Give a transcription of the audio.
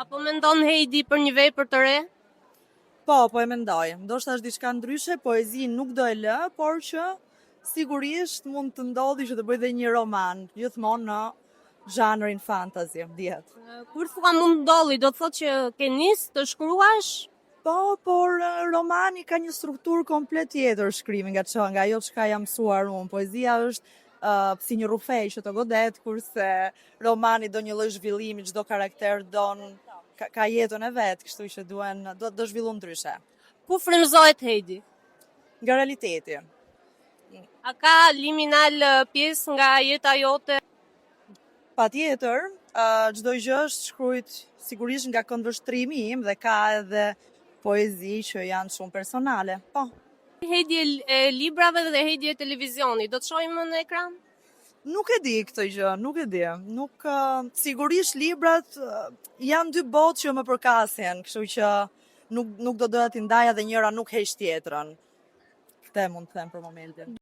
Apo mendon Heidi për një vepër të re? Po e mendoj. Ndoshta është diçka ndryshe, poezi nuk do e lë, por që sigurisht mund të ndodhi që të bëj dhe një roman, gjithmonë në zhanrin fantasy, dihet. Kur thua mund ndolli, do të thotë që ke nis të shkruash? Po, por romani ka një strukturë komplet tjetër shkrimi nga ajo çka jam mësuar unë. Poezia është si një rufej që të godet, kurse romani do një lloj zhvillimi, çdo karakter ka jetën e vet, kështu që do zhvillu ndryshe. Ku frymëzohet Heidi? Nga realiteti. A ka liminal pjesë nga jeta jote? Patjetër, çdo gjë është shkruajt sigurisht nga këndvështrimi im dhe ka edhe poezi që janë shumë personale. Po. Heidi e librave dhe Heidi e televizionit, do të shohim në ekran? Nuk e di këtë gjë, nuk e di. Sigurisht librat janë dy botë që më përkasin, kështu që nuk do doja t'i ndaja dhe njëra nuk heq tjetrën. Këtë mund të them për momentin.